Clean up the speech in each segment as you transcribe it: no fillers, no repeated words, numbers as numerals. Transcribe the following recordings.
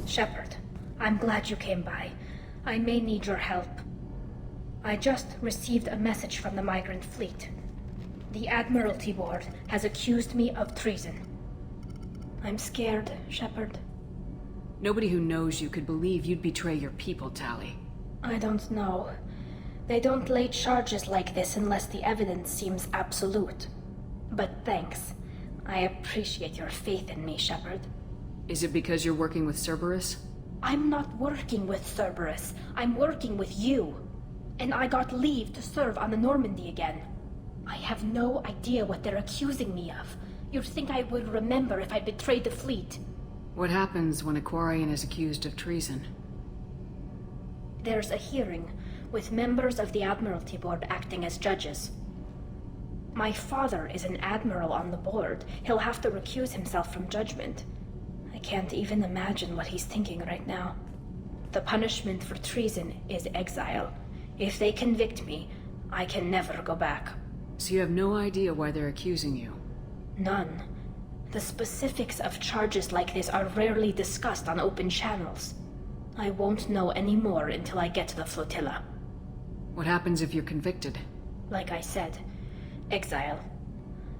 Shepard, I'm glad you came by. I may need your help. I just received a message from the migrant fleet. The Admiralty Board has accused me of treason. I'm scared, Shepard. Nobody who knows you could believe you'd betray your people, Tali. I don't know. They don't lay charges like this unless the evidence seems absolute. But thanks. I appreciate your faith in me, Shepard. Is it because you're working with Cerberus? I'm not working with Cerberus. I'm working with you. And I got leave to serve on the Normandy again. I have no idea what they're accusing me of. You'd think I would remember if I betrayed the fleet. What happens when a Quarian is accused of treason? There's a hearing, with members of the Admiralty Board acting as judges. My father is an admiral on the board. He'll have to recuse himself from judgment. I can't even imagine what he's thinking right now. The punishment for treason is exile. If they convict me, I can never go back. So you have no idea why they're accusing you? None. The specifics of charges like this are rarely discussed on open channels. I won't know any more until I get to the flotilla. What happens if you're convicted? Like I said, exile.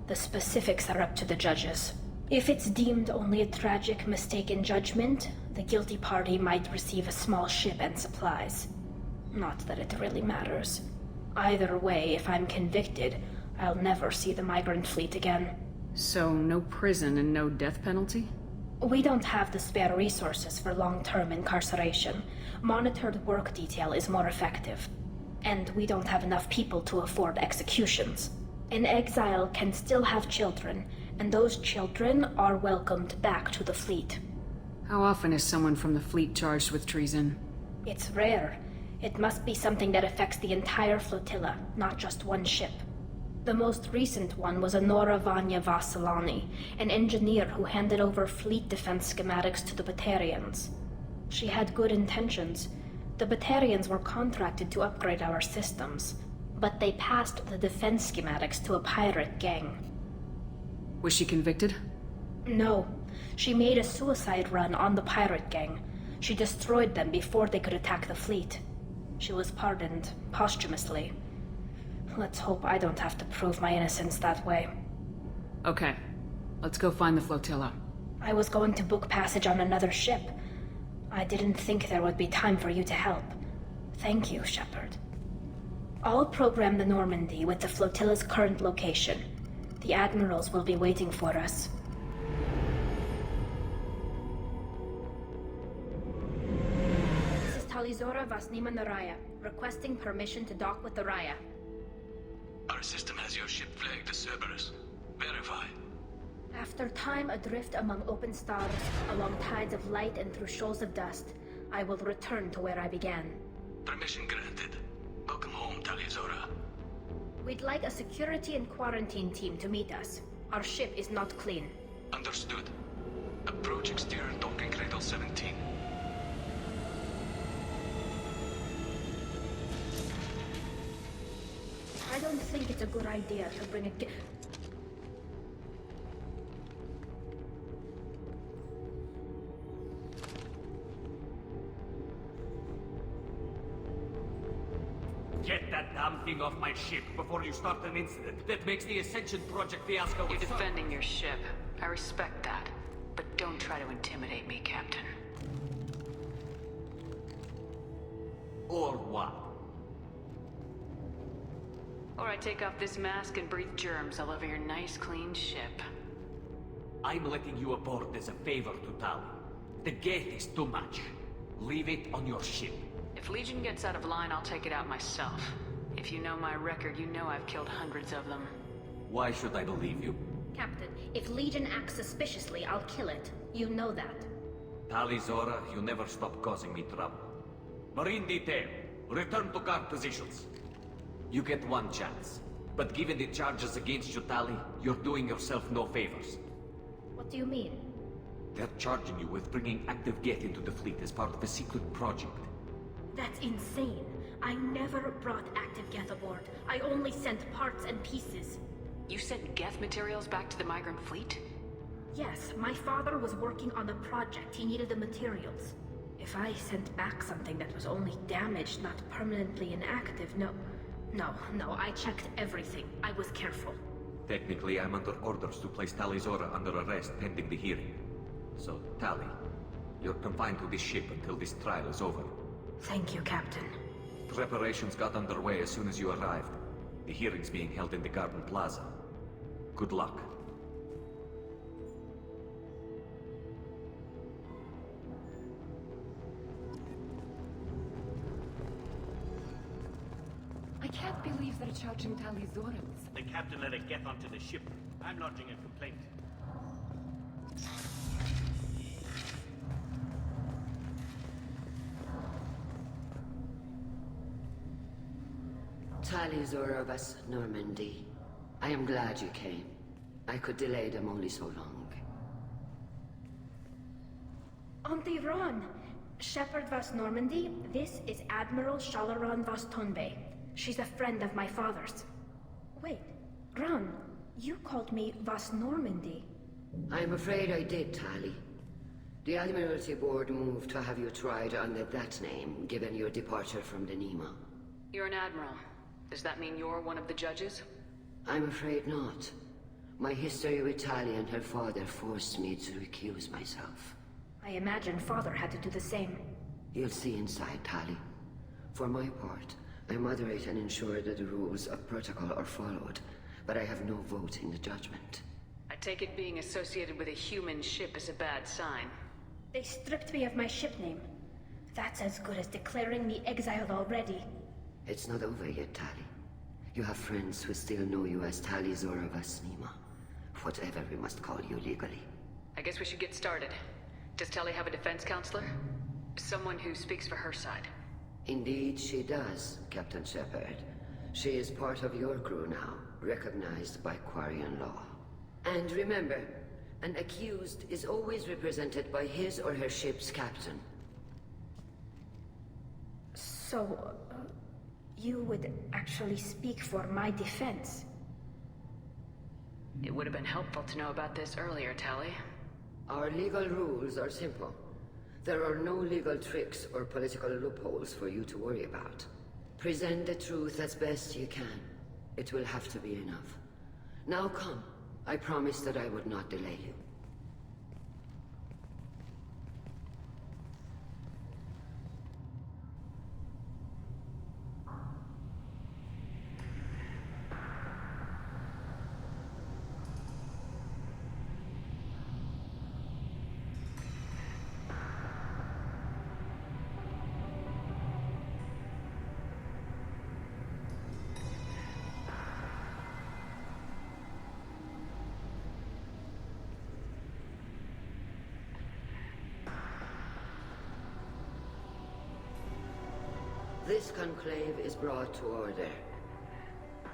The specifics are up to the judges. If it's deemed only a tragic mistake in judgment, the guilty party might receive a small ship and supplies. Not that it really matters. Either way, if I'm convicted, I'll never see the migrant fleet again. So, no prison and no death penalty? We don't have the spare resources for long-term incarceration. Monitored work detail is more effective. And we don't have enough people to afford executions. An exile can still have children, and those children are welcomed back to the fleet. How often is someone from the fleet charged with treason? It's rare. It must be something that affects the entire flotilla, not just one ship. The most recent one was Honora Vanya Vassilani, an engineer who handed over fleet defense schematics to the Batarians. She had good intentions. The Batarians were contracted to upgrade our systems, but they passed the defense schematics to a pirate gang. Was she convicted? No. She made a suicide run on the pirate gang. She destroyed them before they could attack the fleet. She was pardoned posthumously. Let's hope I don't have to prove my innocence that way. Okay. Let's go find the flotilla. I was going to book passage on another ship. I didn't think there would be time for you to help. Thank you, Shepard. I'll program the Normandy with the flotilla's current location. The admirals will be waiting for us. This is Talizora Vasnima Naraya, requesting permission to dock with the Raya. Our system has your ship flagged as Cerberus. Verify. After time adrift among open stars, along tides of light and through shoals of dust, I will return to where I began. Permission granted. Welcome home, Talizora. We'd like a security and quarantine team to meet us. Our ship is not clean. Understood. Approach exterior docking cradle 17. I don't think it's a good idea to bring a Get that damn thing off my ship before you start an incident that makes the Ascension Project fiasco. You're defending your ship. I respect that. But don't try to intimidate me, Captain. Or what? Or I take off this mask and breathe germs all over your nice, clean ship. I'm letting you aboard as a favor to Tali. The gate is too much. Leave it on your ship. If Legion gets out of line, I'll take it out myself. If you know my record, you know I've killed hundreds of them. Why should I believe you? Captain, if Legion acts suspiciously, I'll kill it. You know that. Talizora, you never stop causing me trouble. Marine detail, return to guard positions. You get one chance. But given the charges against you, Tali, you're doing yourself no favors. What do you mean? They're charging you with bringing active Geth into the fleet as part of a secret project. That's insane. I never brought active Geth aboard. I only sent parts and pieces. You sent Geth materials back to the migrant fleet? Yes, my father was working on a project. He needed the materials. If I sent back something that was only damaged, not permanently inactive, no, I checked everything. I was careful. Technically, I'm under orders to place Tali Zora under arrest pending the hearing. So, Tali, you're confined to this ship until this trial is over. Thank you, Captain. Preparations got underway as soon as you arrived. The hearing's being held in the Garden Plaza. Good luck. I can't believe they're charging Tali Zora. The captain let it get onto the ship. I'm lodging a complaint. Tali Zora of us, Normandy. I am glad you came. I could delay them only so long. Auntie Ron! Shepherd Vas Normandy, this is Admiral Shalaran Vas Tonbe. She's a friend of my father's. Wait, Ron, you called me Vas Normandy. I'm afraid I did, Tali. The Admiralty Board moved to have you tried under that name, given your departure from the Nima. You're an admiral. Does that mean you're one of the judges? I'm afraid not. My history with Tali and her father forced me to recuse myself. I imagine father had to do the same. You'll see inside, Tali. For my part, I moderate and ensure that the rules of protocol are followed, but I have no vote in the judgment. I take it being associated with a human ship is a bad sign. They stripped me of my ship name. That's as good as declaring me exiled already. It's not over yet, Tali. You have friends who still know you as Tali Zora Vasnima. Whatever we must call you legally. I guess we should get started. Does Tali have a defense counselor? Someone who speaks for her side. Indeed she does, Captain Shepard. She is part of your crew now, recognized by Quarian law. And remember, an accused is always represented by his or her ship's captain. So, you would actually speak for my defense? It would have been helpful to know about this earlier, Tali. Our legal rules are simple. There are no legal tricks or political loopholes for you to worry about. Present the truth as best you can. It will have to be enough. Now come. I promised that I would not delay you. This conclave is brought to order.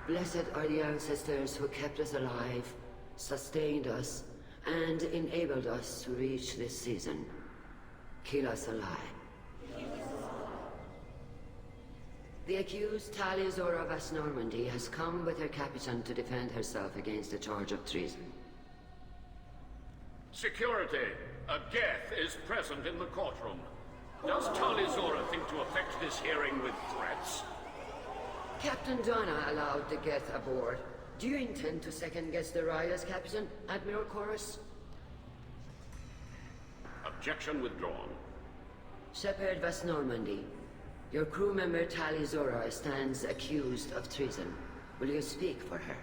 Blessed are the ancestors who kept us alive, sustained us, and enabled us to reach this season. Keep us alive. The accused Tali Zora Vas Normandy has come with her captain to defend herself against the charge of treason. Security! A Geth is present in the courtroom. Does Tali Zora think to affect this hearing with threats? Captain Donna allowed the Geth aboard. Do you intend to second-guess the Raya's captain, Admiral Chorus? Objection withdrawn. Shepard Vas Normandy, your crew member Tali Zora stands accused of treason. Will you speak for her?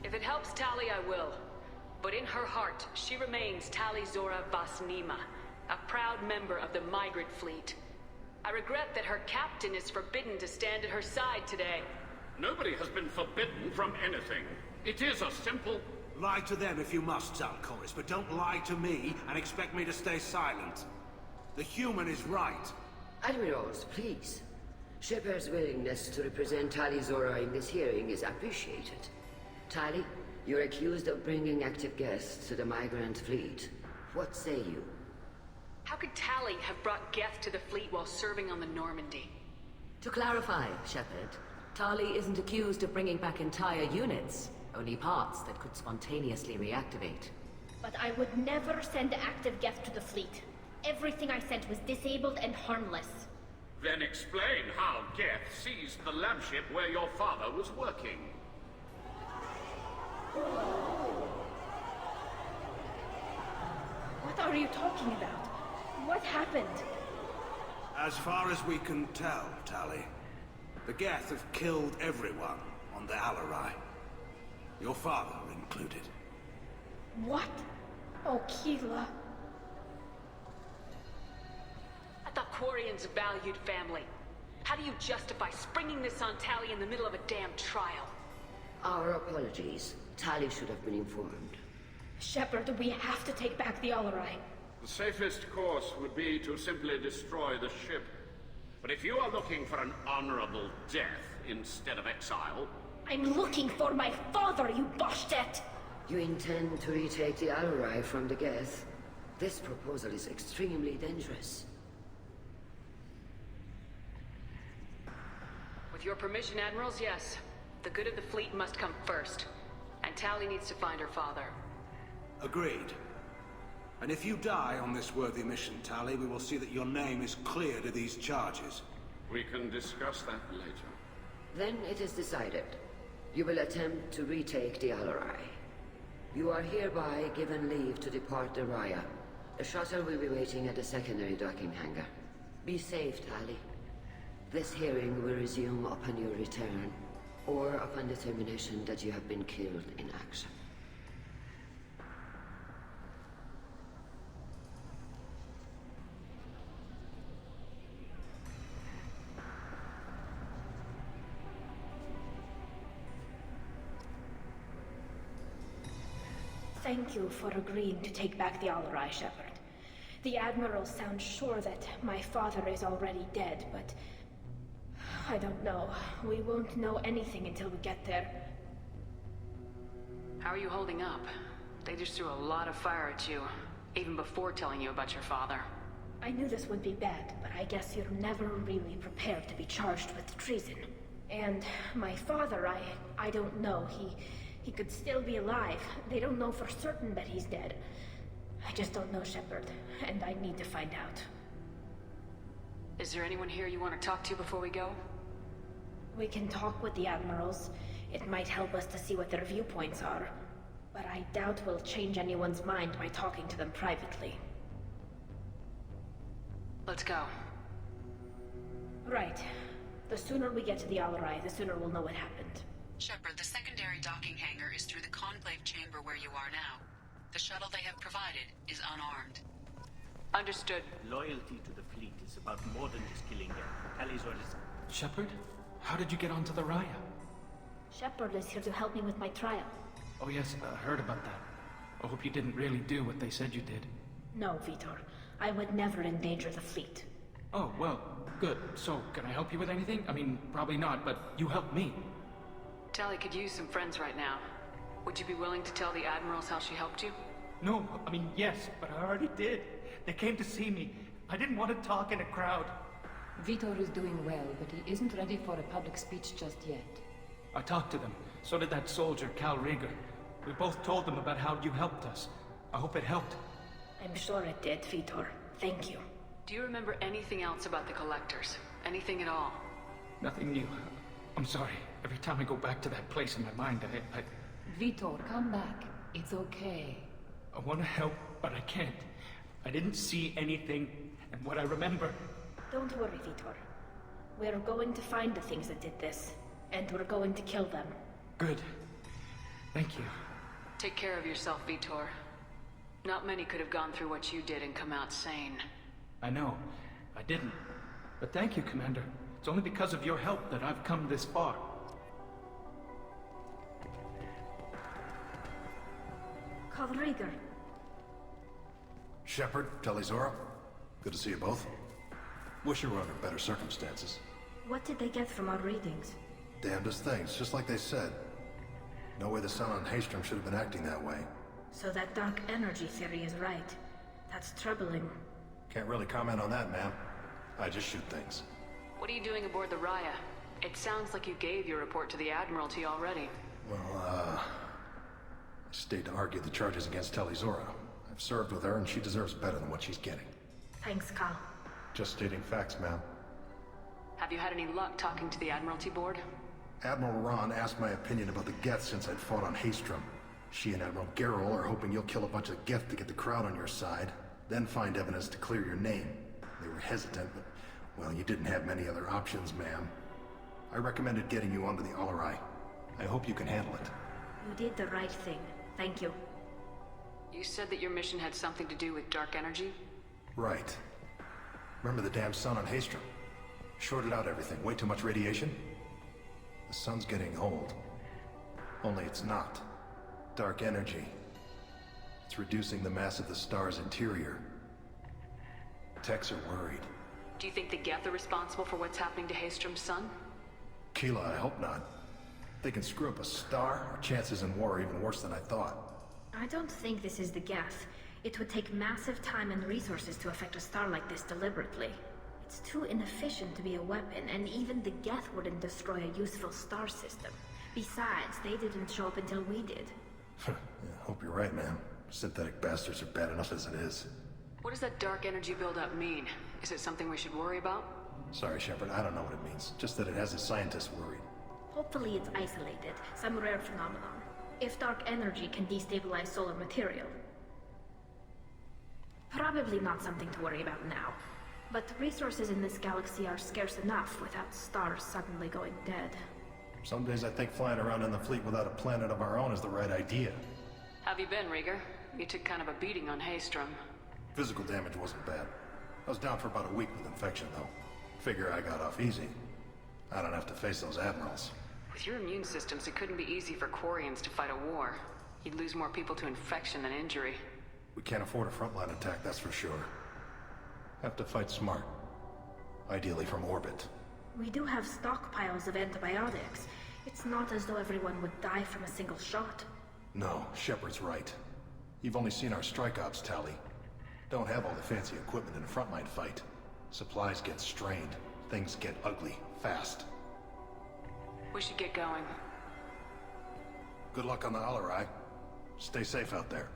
If it helps Tali, I will. But in her heart, she remains Tali Zora Vasnima, a proud member of the migrant fleet. I regret that her captain is forbidden to stand at her side today. Nobody has been forbidden from anything. It is a simple... Lie to them if you must, Zalcoris, but don't lie to me and expect me to stay silent. The human is right. Admirals, please. Shepard's willingness to represent Tali Zora in this hearing is appreciated. Tali, you're accused of bringing active guests to the migrant fleet. What say you? How could Tali have brought Geth to the fleet while serving on the Normandy? To clarify, Shepard, Tali isn't accused of bringing back entire units, only parts that could spontaneously reactivate. But I would never send active Geth to the fleet. Everything I sent was disabled and harmless. Then explain how Geth seized the lab ship where your father was working. What are you talking about? What happened? As far as we can tell, Tali, the Geth have killed everyone on the Alarai. Your father included. What? Oh, Keela. I thought Quarians valued family. How do you justify springing this on Tali in the middle of a damn trial? Our apologies. Tali should have been informed. Shepard, we have to take back the Alarai. The safest course would be to simply destroy the ship. But if you are looking for an honorable death instead of exile... I'm looking for my father, you Boshtet! You intend to retake the Alarai from the Geth? This proposal is extremely dangerous. With your permission, Admirals, yes. The good of the fleet must come first. And Tali needs to find her father. Agreed. And if you die on this worthy mission, Tali, we will see that your name is cleared of these charges. We can discuss that later. Then it is decided. You will attempt to retake the Alarai. You are hereby given leave to depart the Raya. The shuttle will be waiting at the secondary docking hangar. Be safe, Tali. This hearing will resume upon your return, or upon determination that you have been killed in action. Thank you for agreeing to take back the Alarai, Shepard. The Admiral sounds sure that my father is already dead, but... I don't know. We won't know anything until we get there. How are you holding up? They just threw a lot of fire at you, even before telling you about your father. I knew this would be bad, but I guess you're never really prepared to be charged with treason. And my father, I don't know. He could still be alive. They don't know for certain that he's dead. I just don't know, Shepard, and I need to find out. Is there anyone here you want to talk to before we go? We can talk with the Admirals. It might help us to see what their viewpoints are. But I doubt we'll change anyone's mind by talking to them privately. Let's go. Right. The sooner we get to the Alarai, the sooner we'll know what happened. Shepard, the secondary docking hangar is through the conclave chamber where you are now. The shuttle they have provided is unarmed. Understood. Loyalty to the fleet is about more than just killing them. Tali's orders. Shepard? How did you get onto the Raya? Shepard is here to help me with my trial. Oh yes, I heard about that. I hope you didn't really do what they said you did. No, Vitor. I would never endanger the fleet. Oh, well, good. So, can I help you with anything? I mean, probably not, but you helped me. Tali could use some friends right now. Would you be willing to tell the Admirals how she helped you? No, I mean, yes, but I already did. They came to see me. I didn't want to talk in a crowd. Vitor is doing well, but he isn't ready for a public speech just yet. I talked to them. So did that soldier, Cal Rieger. We both told them about how you helped us. I hope it helped. I'm sure it did, Vitor. Thank you. Do you remember anything else about the Collectors? Anything at all? Nothing new. I'm sorry. Every time I go back to that place in my mind, I Vitor, come back. It's okay. I want to help, but I can't. I didn't see anything, and what I remember... Don't worry, Vitor. We're going to find the things that did this, and we're going to kill them. Good. Thank you. Take care of yourself, Vitor. Not many could have gone through what you did and come out sane. I know. I didn't. But thank you, Commander. It's only because of your help that I've come this far. Cal Rieger. Shepard, Tali-Zora. Good to see you both. Wish you were under better circumstances. What did they get from our readings? Damnedest things, just like they said. No way the Sun on Haystrom should have been acting that way. So that dark energy theory is right. That's troubling. Can't really comment on that, ma'am. I just shoot things. What are you doing aboard the Raya? It sounds like you gave your report to the Admiralty already. Well, I stayed to argue the charges against Tali Zora. I've served with her, and she deserves better than what she's getting. Thanks, Cal. Just stating facts, ma'am. Have you had any luck talking to the Admiralty board? Admiral Ron asked my opinion about the Geth since I'd fought on Haestrom. She and Admiral Gerrel are hoping you'll kill a bunch of Geth to get the crowd on your side, then find evidence to clear your name. They were hesitant, but, well, you didn't have many other options, ma'am. I recommended getting you onto the Alarai. I hope you can handle it. You did the right thing. Thank you. You said that your mission had something to do with dark energy? Right. Remember the damn sun on Haestrom? Shorted out everything. Way too much radiation? The sun's getting old. Only it's not. Dark energy. It's reducing the mass of the star's interior. Techs are worried. Do you think the Geth are responsible for what's happening to Haestrom's sun? Keela, I hope not. If they can screw up a star, our chances in war are even worse than I thought. I don't think this is the Geth. It would take massive time and resources to affect a star like this deliberately. It's too inefficient to be a weapon, and even the Geth wouldn't destroy a useful star system. Besides, they didn't show up until we did. Yeah, hope you're right, man. Synthetic bastards are bad enough as it is. What does that dark energy buildup mean? Is it something we should worry about? Sorry, Shepard, I don't know what it means. Just that it has the scientists worried. Hopefully it's isolated, some rare phenomenon. If dark energy can destabilize solar material. Probably not something to worry about now. But resources in this galaxy are scarce enough without stars suddenly going dead. Some days I think flying around in the fleet without a planet of our own is the right idea. Have you been, Rieger? You took kind of a beating on Haestrom. Physical damage wasn't bad. I was down for about a week with infection, though. Figure I got off easy. I don't have to face those admirals. With your immune systems, it couldn't be easy for Quarians to fight a war. You'd lose more people to infection than injury. We can't afford a frontline attack, that's for sure. Have to fight smart. Ideally from orbit. We do have stockpiles of antibiotics. It's not as though everyone would die from a single shot. No, Shepard's right. You've only seen our strike ops, Tali. Don't have all the fancy equipment in a frontline fight. Supplies get strained. Things get ugly, fast. We should get going. Good luck on the Alarai. Stay safe out there.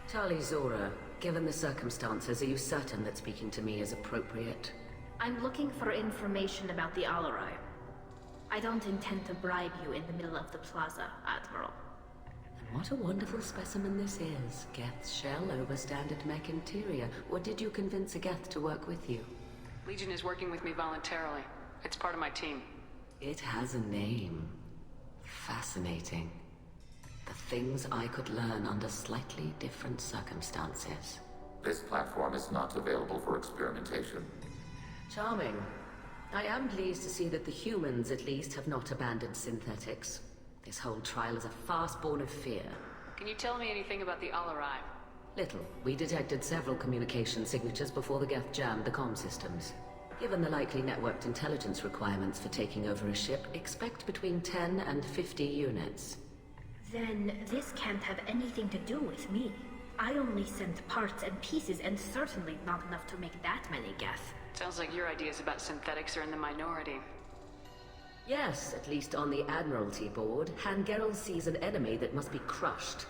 Tali Zora, given the circumstances, are you certain that speaking to me is appropriate? I'm looking for information about the Alarai. I don't intend to bribe you in the middle of the plaza, Admiral. And what a wonderful specimen this is. Geth's shell over standard mech interior. Or did you convince a Geth to work with you? Legion is working with me voluntarily. It's part of my team. It has a name. Fascinating. The things I could learn under slightly different circumstances. This platform is not available for experimentation. Charming. I am pleased to see that the humans, at least, have not abandoned synthetics. This whole trial is a farce born of fear. Can you tell me anything about the Alarai? Little. We detected several communication signatures before the Geth jammed the comm systems. Given the likely networked intelligence requirements for taking over a ship, expect between 10 and 50 units. Then this can't have anything to do with me. I only sent parts and pieces, and certainly not enough to make that many Geth. Sounds like your ideas about synthetics are in the minority. Yes, at least on the Admiralty board, Han Gerrel sees an enemy that must be crushed.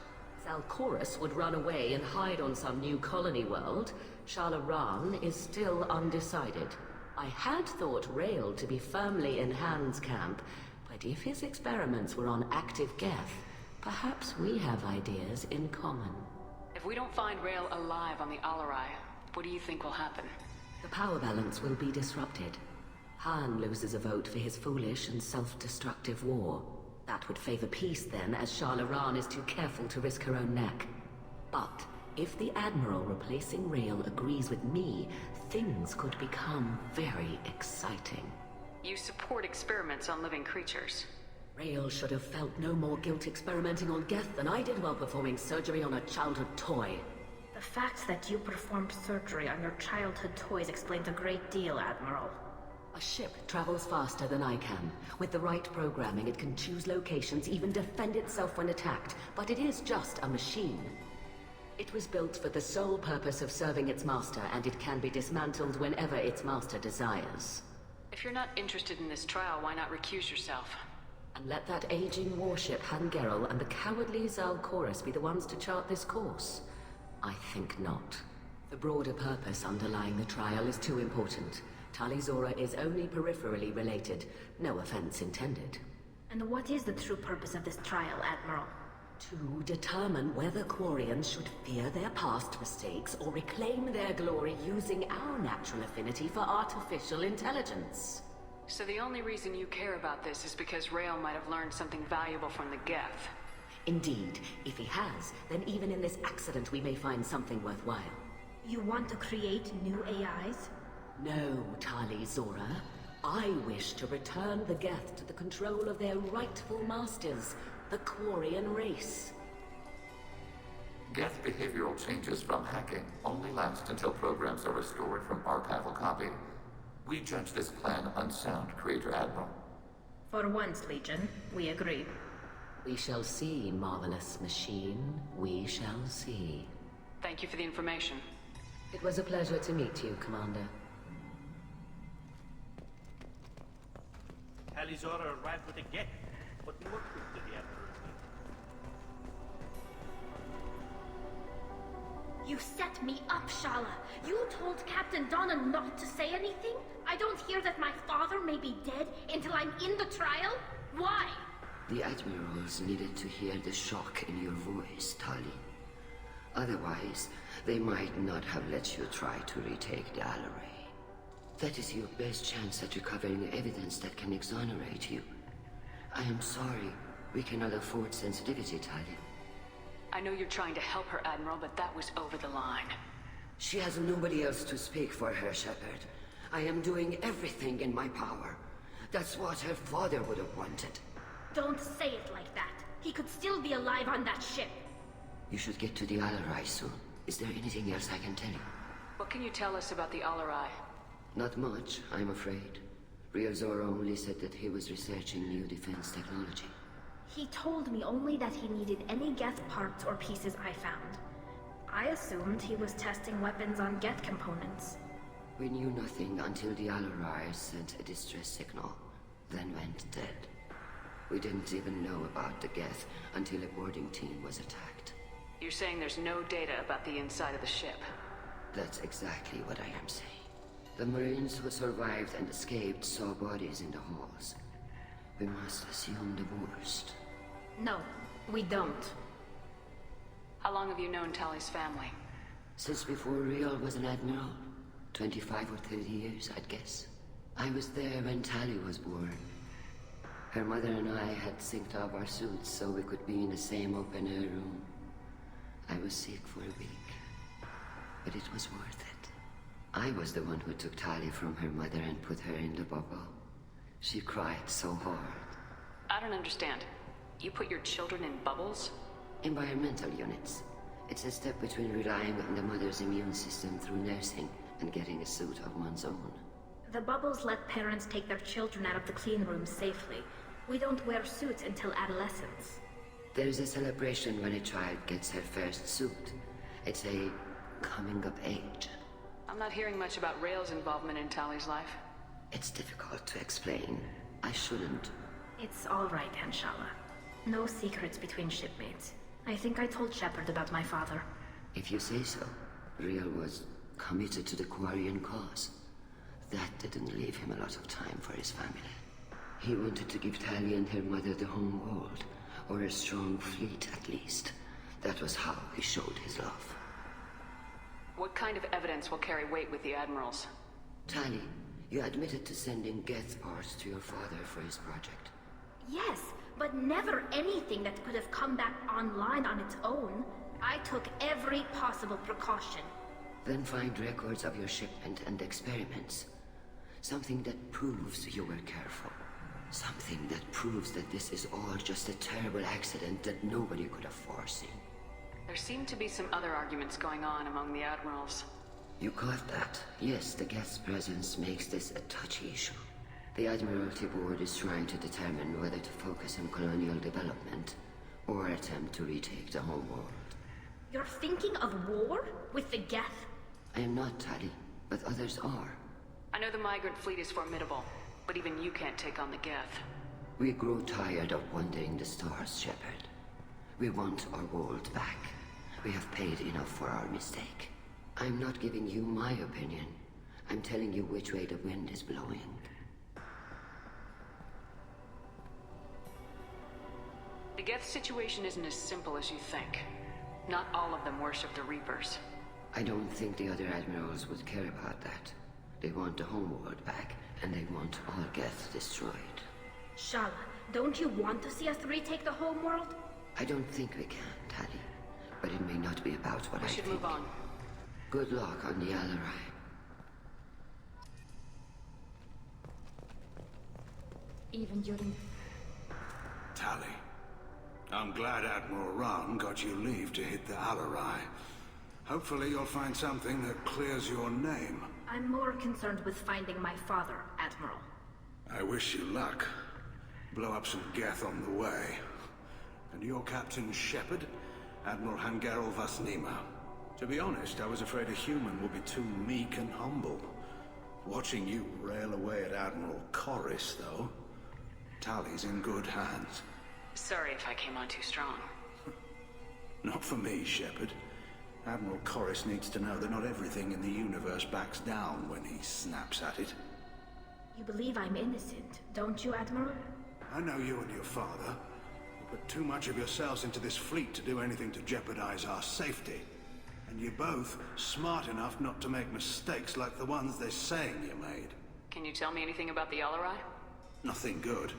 Zalcorus would run away and hide on some new colony world. Shala Ran is still undecided. I had thought Rael to be firmly in Han's camp, but if his experiments were on active Geth, perhaps we have ideas in common. If we don't find Rael alive on the Alarai, what do you think will happen? The power balance will be disrupted. Han loses a vote for his foolish and self-destructive war. That would favor peace then, as Shala Ran is too careful to risk her own neck. But if the Admiral replacing Rael agrees with me, things could become very exciting. You support experiments on living creatures. Rael should have felt no more guilt experimenting on Geth than I did while performing surgery on a childhood toy. The fact that you performed surgery on your childhood toys explains a great deal, Admiral. A ship travels faster than I can. With the right programming, it can choose locations, even defend itself when attacked. But it is just a machine. It was built for the sole purpose of serving its master, and it can be dismantled whenever its master desires. If you're not interested in this trial, why not recuse yourself? And let that aging warship Hangerel and the cowardly Zalcorus be the ones to chart this course? I think not. The broader purpose underlying the trial is too important. Tali Zora is only peripherally related. No offense intended. And what is the true purpose of this trial, Admiral? To determine whether Quarians should fear their past mistakes or reclaim their glory using our natural affinity for artificial intelligence. So the only reason you care about this is because Rael might have learned something valuable from the Geth. Indeed. If he has, then even in this accident we may find something worthwhile. You want to create new AIs? No, Tali Zora. I wish to return the Geth to the control of their rightful masters, the Quarian race. Geth behavioral changes from hacking only last until programs are restored from archival copy. We judge this plan unsound, Creator Admiral. For once, Legion, we agree. We shall see, marvelous machine. We shall see. Thank you for the information. It was a pleasure to meet you, Commander. Tali Zora arrived with a Geth. What more proof did the Emperor need? You set me up, Shala. You told Captain Donna not to say anything? I don't hear that my father may be dead until I'm in the trial? Why? The Admirals needed to hear the shock in your voice, Tali. Otherwise, they might not have let you try to retake the Alaray. That is your best chance at recovering evidence that can exonerate you. I am sorry. We cannot afford sensitivity, Tali. I know you're trying to help her, Admiral, but that was over the line. She has nobody else to speak for her, Shepard. I am doing everything in my power. That's what her father would have wanted. Don't say it like that. He could still be alive on that ship. You should get to the Alarai soon. Is there anything else I can tell you? What can you tell us about the Alarai? Not much, I'm afraid. Real Zora only said that he was researching new defense technology. He told me only that he needed any Geth parts or pieces I found. I assumed he was testing weapons on Geth components. We knew nothing until the Alarai sent a distress signal, then went dead. We didn't even know about the Geth until a boarding team was attacked. You're saying there's no data about the inside of the ship? That's exactly what I am saying. The Marines who survived and escaped saw bodies in the halls. We must assume the worst. No, we don't. How long have you known Tali's family? Since before Real was an admiral. 25 or 30 years, I'd guess. I was there when Tali was born. Her mother and I had synced up our suits so we could be in the same open-air room. I was sick for a week, but it was worth it. I was the one who took Tali from her mother and put her in the bubble. She cried so hard. I don't understand. You put your children in bubbles? Environmental units. It's a step between relying on the mother's immune system through nursing and getting a suit of one's own. The bubbles let parents take their children out of the clean rooms safely. We don't wear suits until adolescence. There is a celebration when a child gets her first suit. It's a coming of age. I'm not hearing much about Rael's involvement in Tali's life. It's difficult to explain. I shouldn't. It's all right, Anshala. No secrets between shipmates. I think I told Shepard about my father. If you say so. Real was committed to the Quarian cause. That didn't leave him a lot of time for his family. He wanted to give Tali and her mother the home world, or a strong fleet at least. That was how he showed his love. What kind of evidence will carry weight with the Admirals? Tali, you admitted to sending Geth parts to your father for his project. Yes, but never anything that could have come back online on its own. I took every possible precaution. Then find records of your shipment and experiments. Something that proves you were careful. Something that proves that this is all just a terrible accident that nobody could have foreseen. There seem to be some other arguments going on among the Admirals. You caught that? Yes, the Geth's presence makes this a touchy issue. The Admiralty Board is trying to determine whether to focus on colonial development or attempt to retake the home world. You're thinking of war? With the Geth? I am not, Tali, but others are. I know the migrant fleet is formidable, but even you can't take on the Geth. We grow tired of wandering the stars, Shepard. We want our world back. We have paid enough for our mistake. I'm not giving you my opinion. I'm telling you which way the wind is blowing. The Geth situation isn't as simple as you think. Not all of them worship the Reapers. I don't think the other admirals would care about that. They want the homeworld back, and they want all Geth destroyed. Shala, don't you want to see us retake the homeworld? I don't think we can, Tali. But it may not be about what I think. We should move on. Good luck on the Alarai. Even during... Tali, I'm glad Admiral Ron got you leave to hit the Alarai. Hopefully you'll find something that clears your name. I'm more concerned with finding my father, Admiral. I wish you luck. Blow up some Geth on the way. And your Captain Shepard, Admiral Hangarel Vasnima. To be honest, I was afraid a human would be too meek and humble. Watching you rail away at Admiral Corris, though, Tali's in good hands. Sorry if I came on too strong. Not for me, Shepard. Admiral Corris needs to know that not everything in the universe backs down when he snaps at it. You believe I'm innocent, don't you, Admiral? I know you and your father. You put too much of yourselves into this fleet to do anything to jeopardize our safety. And you're both smart enough not to make mistakes like the ones they're saying you made. Can you tell me anything about the Alarai? Nothing good.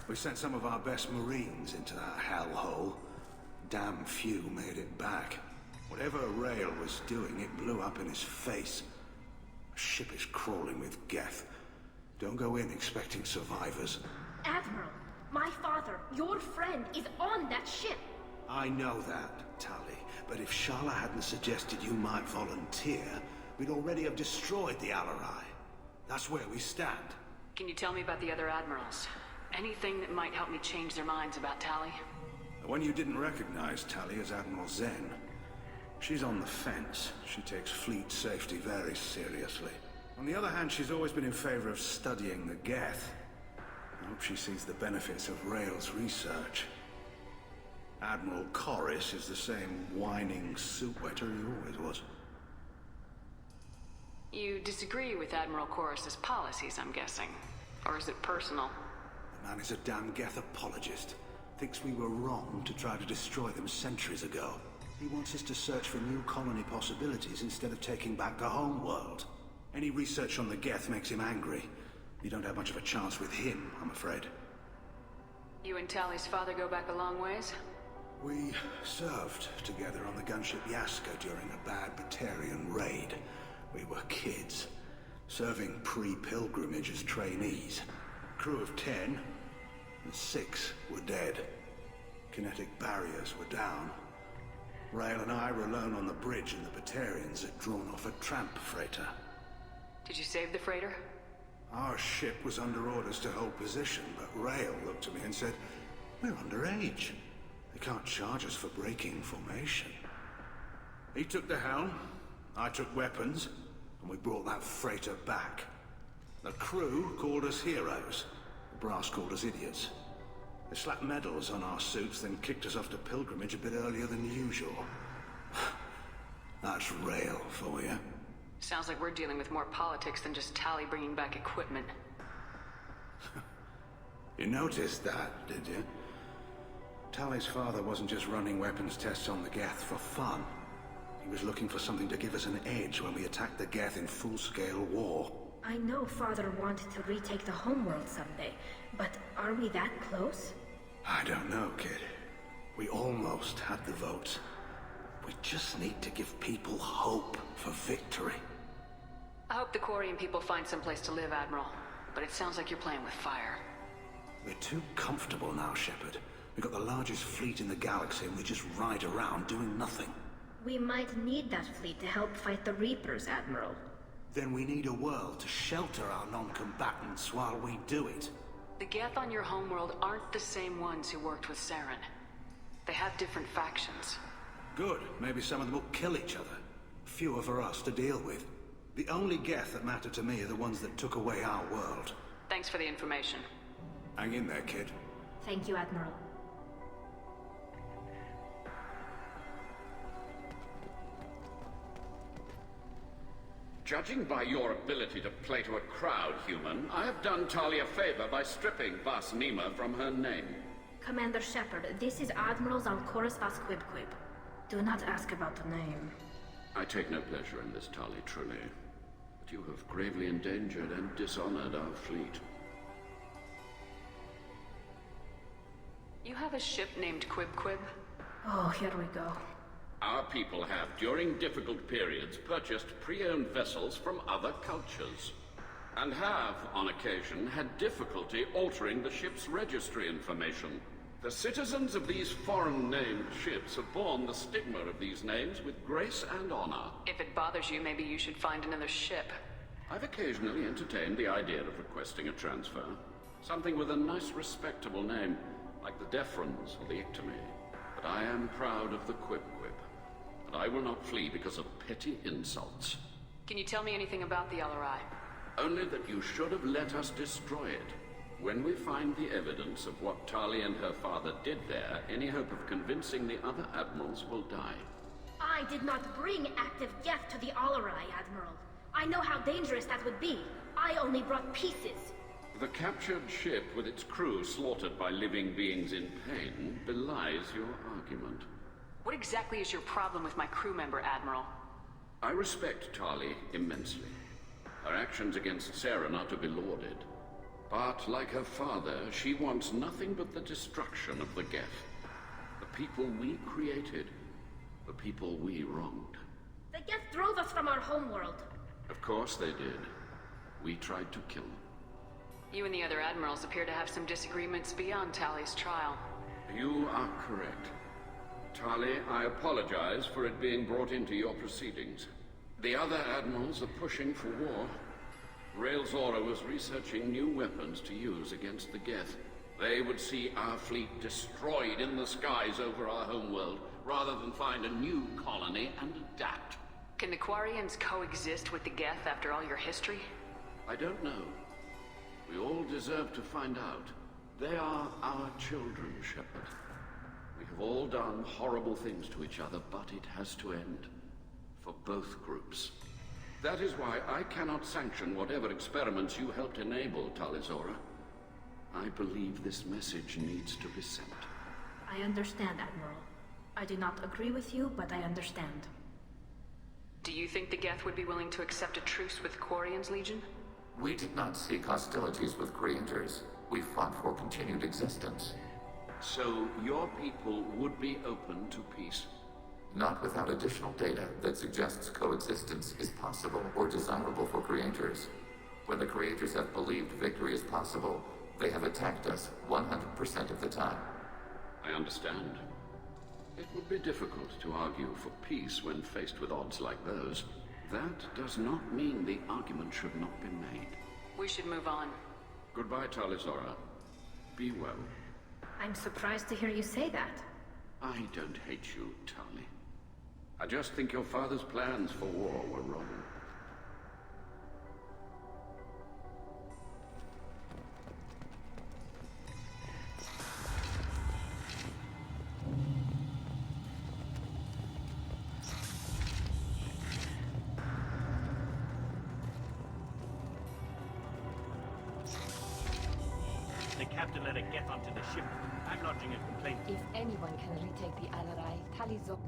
We sent some of our best Marines into that hellhole. Damn few made it back. Whatever Rail was doing, it blew up in his face. A ship is crawling with Geth. Don't go in expecting survivors. Admiral, my father, your friend, is on that ship. I know that, Tali. But if Shala hadn't suggested you might volunteer, we'd already have destroyed the Alarai. That's where we stand. Can you tell me about the other admirals? Anything that might help me change their minds about Tali? The one you didn't recognize, Tali, is Admiral Zen. She's on the fence. She takes fleet safety very seriously. On the other hand, she's always been in favor of studying the Geth. I hope she sees the benefits of Rail's research. Admiral Corris is the same whining soup-wetter he always was. You disagree with Admiral Corris's policies, I'm guessing. Or is it personal? The man is a damn Geth apologist. Thinks we were wrong to try to destroy them centuries ago. He wants us to search for new colony possibilities instead of taking back the home world. Any research on the Geth makes him angry. You don't have much of a chance with him, I'm afraid. You and Tali's father go back a long ways? We served together on the gunship Yaska during a bad Batarian raid. We were kids, serving pre-pilgrimage as trainees. Crew of 10, and 6 were dead. Kinetic barriers were down. Rail and I were alone on the bridge, and the Batarians had drawn off a tramp freighter. Did you save the freighter? Our ship was under orders to hold position, but Rail looked at me and said, "We're underage. They can't charge us for breaking formation." He took the helm, I took weapons, and we brought that freighter back. The crew called us heroes. The brass called us idiots. They slapped medals on our suits, then kicked us off to pilgrimage a bit earlier than usual. That's Rail for you. Sounds like we're dealing with more politics than just Tali bringing back equipment. You noticed that, did you? Tali's father wasn't just running weapons tests on the Geth for fun. He was looking for something to give us an edge when we attacked the Geth in full-scale war. I know Father wanted to retake the homeworld someday, but are we that close? I don't know, kid. We almost had the votes. We just need to give people hope for victory. I hope the Quarian people find someplace to live, Admiral. But it sounds like you're playing with fire. We're too comfortable now, Shepard. We've got the largest fleet in the galaxy and we just ride around doing nothing. We might need that fleet to help fight the Reapers, Admiral. Then we need a world to shelter our non-combatants while we do it. The Geth on your homeworld aren't the same ones who worked with Saren. They have different factions. Good. Maybe some of them will kill each other. Fewer for us to deal with. The only Geth that matter to me are the ones that took away our world. Thanks for the information. Hang in there, kid. Thank you, Admiral. Judging by your ability to play to a crowd, human, I have done Tali a favor by stripping Vas Nima from her name. Commander Shepard, this is Admiral Zalkoris Vasquibquib. Do not ask about the name. I take no pleasure in this, Tali, truly. But you have gravely endangered and dishonored our fleet. You have a ship named Quib? Oh, here we go. Our people have, during difficult periods, purchased pre-owned vessels from other cultures. And have, on occasion, had difficulty altering the ship's registry information. The citizens of these foreign-named ships have borne the stigma of these names with grace and honor. If it bothers you, maybe you should find another ship. I've occasionally entertained the idea of requesting a transfer. Something with a nice, respectable name, like the Defrons or the Ictomy. But I am proud of the Quib. And I will not flee because of petty insults. Can you tell me anything about the LRI? Only that you should have let us destroy it. When we find the evidence of what Tali and her father did there, any hope of convincing the other admirals will die. I did not bring active Geth to the Alarai, Admiral. I know how dangerous that would be. I only brought pieces. The captured ship with its crew slaughtered by living beings in pain belies your argument. What exactly is your problem with my crew member, Admiral? I respect Tali immensely. Her actions against Saren are to be lauded. But, like her father, she wants nothing but the destruction of the Geth. The people we created. The people we wronged. The Geth drove us from our homeworld. Of course they did. We tried to kill them. You and the other admirals appear to have some disagreements beyond Tali's trial. You are correct. Tali, I apologize for it being brought into your proceedings. The other admirals are pushing for war. Rael Zora was researching new weapons to use against the Geth. They would see our fleet destroyed in the skies over our homeworld, rather than find a new colony and adapt. Can the Quarians coexist with the Geth after all your history? I don't know. We all deserve to find out. They are our children, Shepard. We have all done horrible things to each other, but it has to end. For both groups. That is why I cannot sanction whatever experiments you helped enable, Tali Zora. I believe this message needs to be sent. I understand, Admiral. I do not agree with you, but I understand. Do you think the Geth would be willing to accept a truce with Quarian's Legion? We did not seek hostilities with creators. We fought for continued existence. So your people would be open to peace? Not without additional data that suggests coexistence is possible or desirable for creators. When the creators have believed victory is possible, they have attacked us 100% of the time. I understand. It would be difficult to argue for peace when faced with odds like those. That does not mean the argument should not be made. We should move on. Goodbye, Tali Zora. Be well. I'm surprised to hear you say that. I don't hate you, Tali. I just think your father's plans for war were wrong. The captain let a Geth onto the ship. I'm lodging a complaint. If anyone can retake the Alarai, Talizo...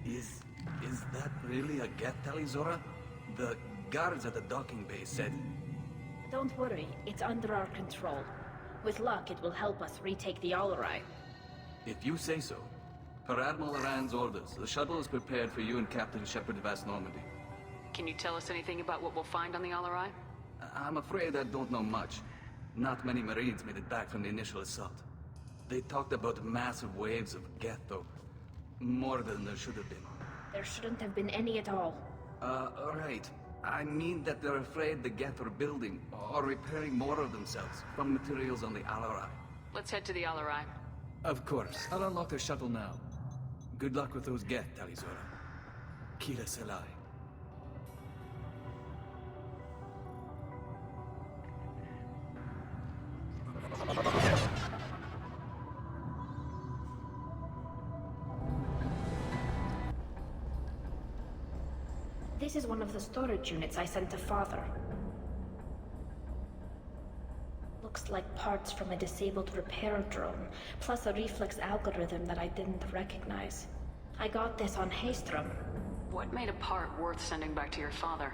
Is that really a Geth, Tali Zora? The guards at the docking bay said... Don't worry, it's under our control. With luck, it will help us retake the Alarai. If you say so. Per Admiral Aran's orders, the shuttle is prepared for you and Captain Shepard Vast Normandy. Can you tell us anything about what we'll find on the Alarai? I'm afraid I don't know much. Not many Marines made it back from the initial assault. They talked about massive waves of Geth, though. More than there should have been. There shouldn't have been any at all. Right. I mean that they're afraid the Geth are building or repairing more of themselves from materials on the Alarai. Let's head to the Alarai. Of course. I'll unlock the shuttle now. Good luck with those Geth, Tali Zora. Kila Selai. This is one of the storage units I sent to Father. Looks like parts from a disabled repair drone, plus a reflex algorithm that I didn't recognize. I got this on Haystrom. What made a part worth sending back to your father?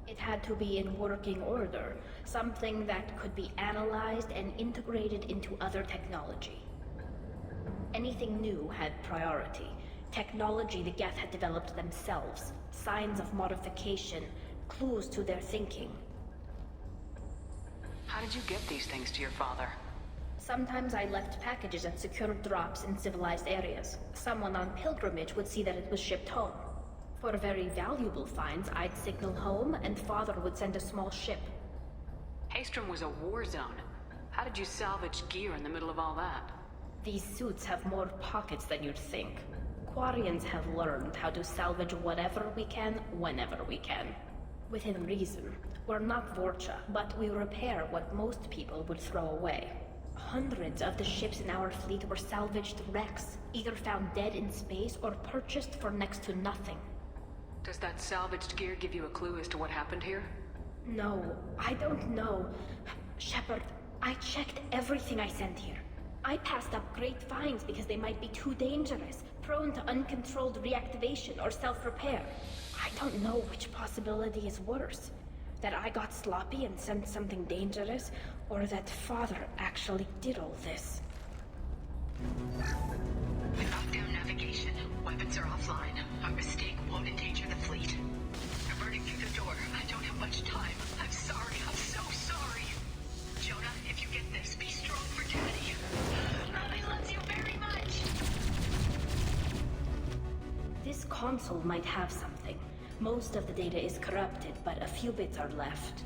It had to be in working order, something that could be analyzed and integrated into other technology. Anything new had priority. Technology the Geth had developed themselves, signs of modification, clues to their thinking. How did you get these things to your father? Sometimes I left packages at secure drops in civilized areas. Someone on pilgrimage would see that it was shipped home. For very valuable finds, I'd signal home, and Father would send a small ship. Haystrom was a war zone. How did you salvage gear in the middle of all that? These suits have more pockets than you'd think. Quarians have learned how to salvage whatever we can, whenever we can. Within reason. We're not Vorcha, but we repair what most people would throw away. Hundreds of the ships in our fleet were salvaged wrecks, either found dead in space or purchased for next to nothing. Does that salvaged gear give you a clue as to what happened here? No, I don't know. Shepard, I checked everything I sent here. I passed up great finds because they might be too dangerous, prone to uncontrolled reactivation or self-repair. I don't know which possibility is worse. That I got sloppy and sent something dangerous, or that Father actually did all this. Lockdown navigation. Weapons are offline. Our mistake won't endanger the fleet. I'm running through the door. I don't have much time. I'm sorry. I'm so sorry. Jonah, if you get this, be strong for Daddy. Mommy loves you very much. This console might have something. Most of the data is corrupted, but a few bits are left.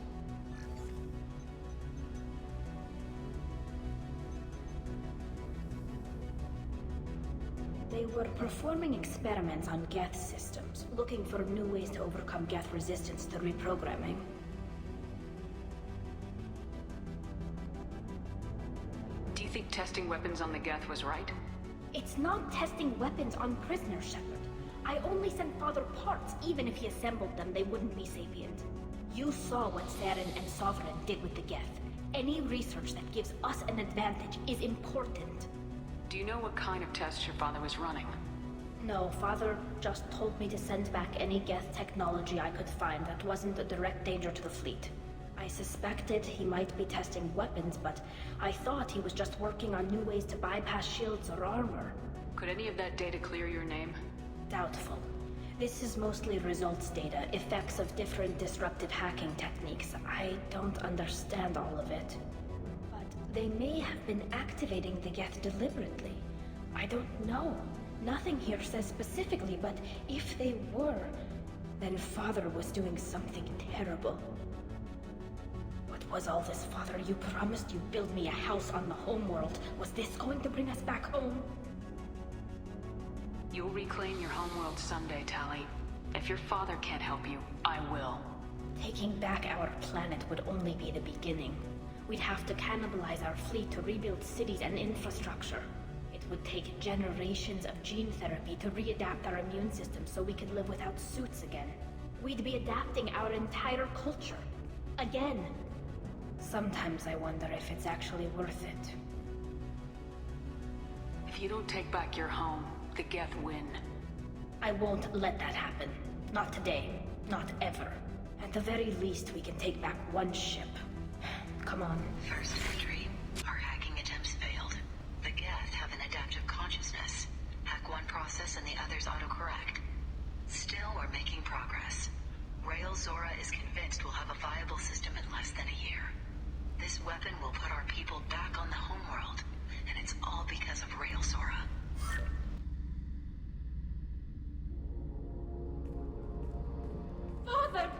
They were performing experiments on Geth systems, looking for new ways to overcome Geth resistance to reprogramming. Do you think testing weapons on the Geth was right? It's not testing weapons on prisoners, Shepard. I only sent Father parts. Even if he assembled them, they wouldn't be sapient. You saw what Saren and Sovereign did with the Geth. Any research that gives us an advantage is important. Do you know what kind of tests your father was running? No, Father just told me to send back any Geth technology I could find that wasn't a direct danger to the fleet. I suspected he might be testing weapons, but I thought he was just working on new ways to bypass shields or armor. Could any of that data clear your name? Doubtful. This is mostly results data, effects of different disruptive hacking techniques. I don't understand all of it. But they may have been activating the Geth deliberately. I don't know. Nothing here says specifically, but if they were, then Father was doing something terrible. What was all this, Father? You promised you'd build me a house on the homeworld. Was this going to bring us back home? You'll reclaim your homeworld someday, Tali. If your father can't help you, I will. Taking back our planet would only be the beginning. We'd have to cannibalize our fleet to rebuild cities and infrastructure. It would take generations of gene therapy to readapt our immune system so we could live without suits again. We'd be adapting our entire culture. Again. Sometimes I wonder if it's actually worth it. If you don't take back your home, the Geth win. I won't let that happen. Not today. Not ever. At the very least, we can take back one ship. Come on. First entry. Our hacking attempts failed. The Geth have an adaptive consciousness. Hack one process and the others autocorrect. Still, we're making progress. Rail Zora is convinced we'll have a viable system in less than a year. This weapon will put our people back on the homeworld, and it's all because of Rail Zora. Father!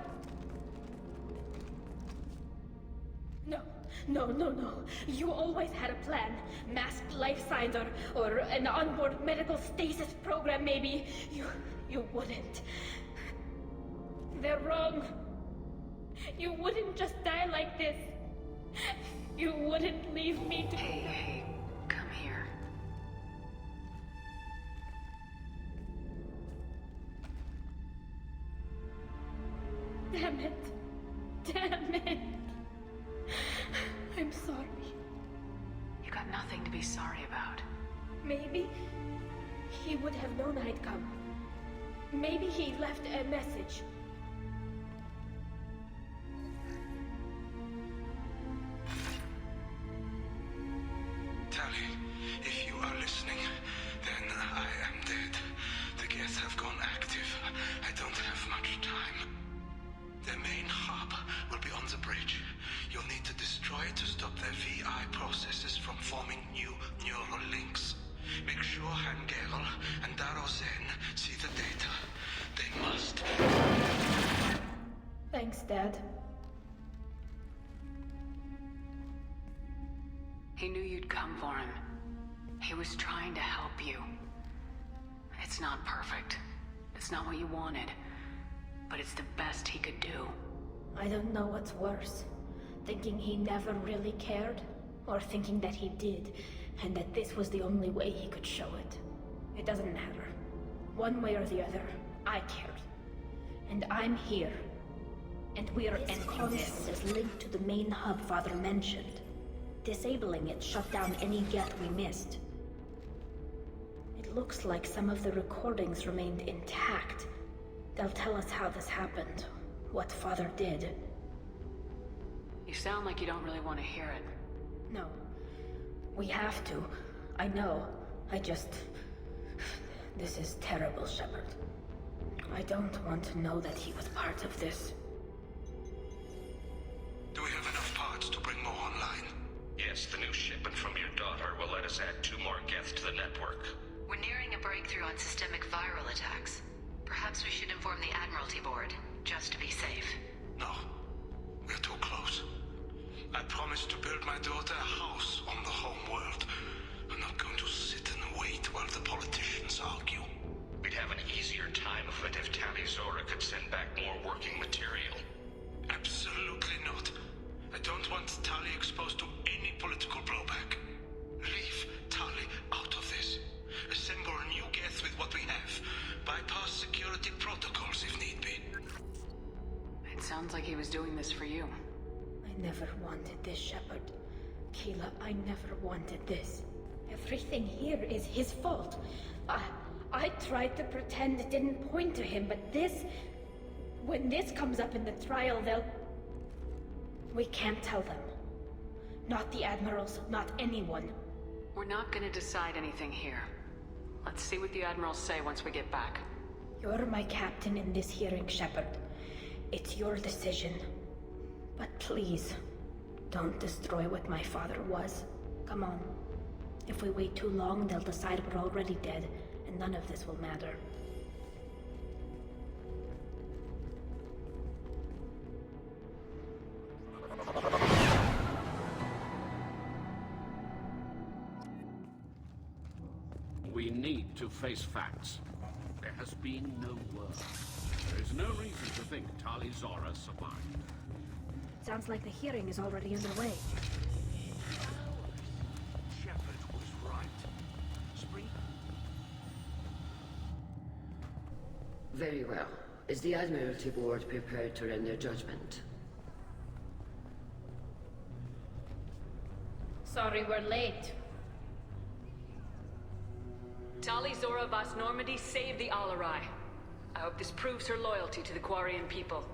No, No, no, no. You always had a plan. Masked life signs or an onboard medical stasis program, maybe. You wouldn't. They're wrong. You wouldn't just die like this. You wouldn't leave me to... Hey, come here. Damn it. Damn it. I'm sorry. You got nothing to be sorry about. Maybe he would have known I'd come. Maybe he left a message. Tali, if you are listening, then I am dead. The Geth have gone active. I don't have much time. The main hub will be on the bridge. You'll need to destroy it to stop their VI processes from forming new neural links. Make sure Hangerel and Daro Zen see the data. They must. Thanks, Dad. He knew you'd come for him. He was trying to help you. It's not perfect. It's not what you wanted. But it's the best he could do. I don't know what's worse. Thinking he never really cared, or thinking that he did, and that this was the only way he could show it. It doesn't matter. One way or the other, I cared. And I'm here. And we're this is linked to the main hub Father mentioned. Disabling it shut down any Geth we missed. It looks like some of the recordings remained intact. They'll tell us how this happened, what Father did. You sound like you don't really want to hear it. No. We have to. I know. This is terrible, Shepard. I don't want to know that he was part of this. Do we have enough parts to bring more online? Yes, the new shipment from your daughter will let us add 2 more Geth to the network. We're nearing a breakthrough on systemic viral attacks. Perhaps we should inform the Admiralty Board, just to be safe. No. We're too close. I promised to build my daughter a house on the home world. I'm not going to sit and wait while the politicians argue. We'd have an easier time of it if Tali Zora could send back more working material. Absolutely not. I don't want Tali exposed to any political blowback. Leave Tali out of this. Assemble a new Geth with what we have. Bypass security protocols if need be. It sounds like he was doing this for you. I never wanted this, Shepard. Keela, I never wanted this. Everything here is his fault. I tried to pretend it didn't point to him, but this... When this comes up in the trial, they'll... We can't tell them. Not the Admirals, not anyone. We're not gonna decide anything here. Let's see what the Admirals say once we get back. You're my captain in this hearing, Shepard. It's your decision. But please, don't destroy what my father was. Come on. If we wait too long, they'll decide we're already dead, and none of this will matter. We need to face facts. There has been no word. There is no reason to think Tali Zora survived. Sounds like the hearing is already underway. Shepard was right. Spring? Very well. Is the Admiralty Board prepared to render judgment? Sorry we're late. Tali Zora Vas Normandy saved the Alarai. I hope this proves her loyalty to the Quarian people.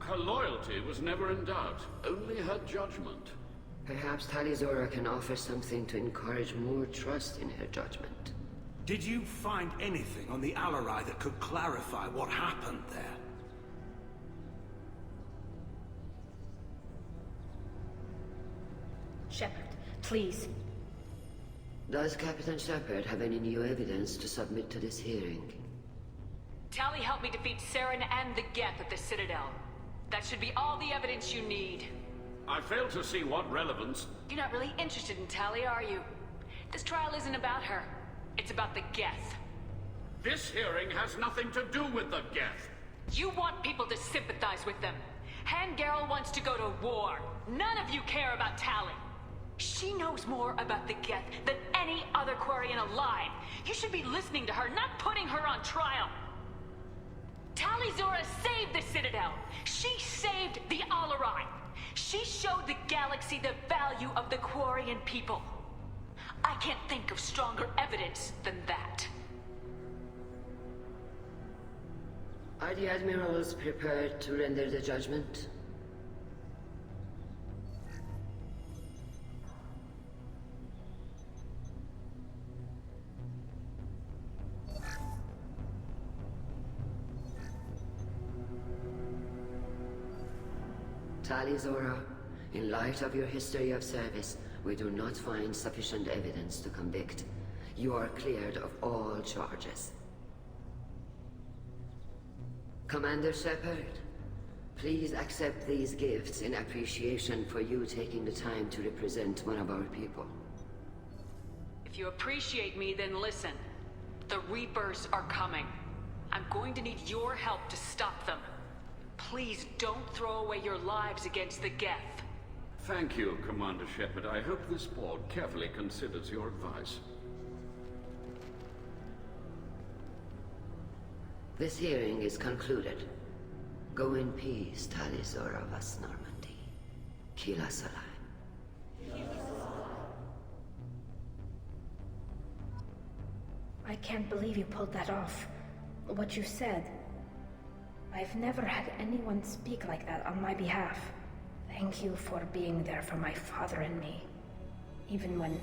Her loyalty was never in doubt, only her judgment. Perhaps Tali Zora can offer something to encourage more trust in her judgment. Did you find anything on the Alarai that could clarify what happened there? Shepard, please. Does Captain Shepard have any new evidence to submit to this hearing? Tali helped me defeat Saren and the Geth at the Citadel. That should be all the evidence you need. I fail to see what relevance... You're not really interested in Tali, are you? This trial isn't about her. It's about the Geth. This hearing has nothing to do with the Geth. You want people to sympathize with them. Hangarel wants to go to war. None of you care about Tali. She knows more about the Geth than any other Quarian alive. You should be listening to her, not putting her on trial. Tali Zora saved the Citadel. She saved the Alarai. She showed the galaxy the value of the Quarian people. I can't think of stronger evidence than that. Are the admirals prepared to render the judgment? Tali Zora, in light of your history of service, we do not find sufficient evidence to convict. You are cleared of all charges. Commander Shepard, please accept these gifts in appreciation for you taking the time to represent one of our people. If you appreciate me, then listen. The Reapers are coming. I'm going to need your help to stop them. Please don't throw away your lives against the Geth. Thank you, Commander Shepard. I hope this board carefully considers your advice. This hearing is concluded. Go in peace, Tali Zora Vas Normandy. Kila Salai. I can't believe you pulled that off. What you said. I've never had anyone speak like that on my behalf. Thank you for being there for my father and me. Even when...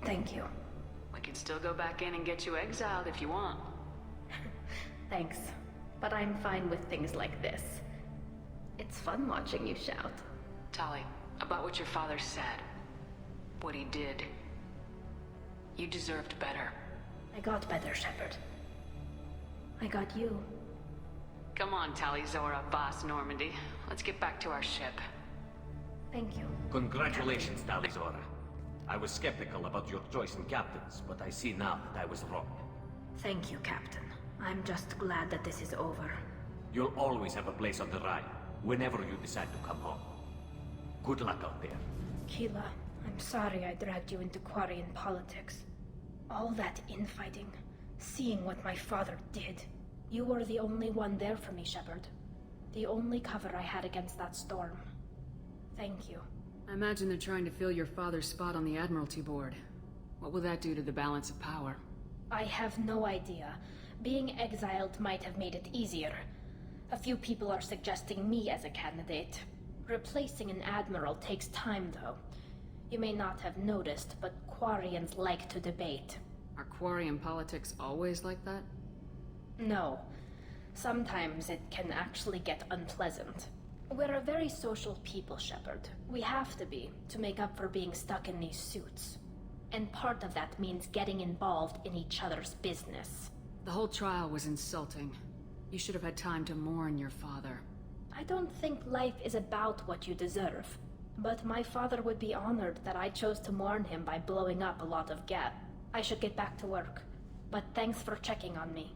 Thank you. We can still go back in and get you exiled if you want. Thanks. But I'm fine with things like this. It's fun watching you shout. Tali, about what your father said. What he did. You deserved better. I got better, Shepard. I got you. Come on, Tali Zora Vas Normandy. Let's get back to our ship. Thank you. Congratulations, Tali Zora. I was skeptical about your choice in captains, but I see now that I was wrong. Thank you, Captain. I'm just glad that this is over. You'll always have a place on the Rhine, whenever you decide to come home. Good luck out there. Keela, I'm sorry I dragged you into Quarian politics. All that infighting, seeing what my father did. You were the only one there for me, Shepard. The only cover I had against that storm. Thank you. I imagine they're trying to fill your father's spot on the Admiralty Board. What will that do to the balance of power? I have no idea. Being exiled might have made it easier. A few people are suggesting me as a candidate. Replacing an admiral takes time, though. You may not have noticed, but Quarians like to debate. Are Quarian politics always like that? No. Sometimes it can actually get unpleasant. We're a very social people, Shepard. We have to be, to make up for being stuck in these suits. And part of that means getting involved in each other's business. The whole trial was insulting. You should have had time to mourn your father. I don't think life is about what you deserve. But my father would be honored that I chose to mourn him by blowing up a lot of Geth. I should get back to work. But thanks for checking on me.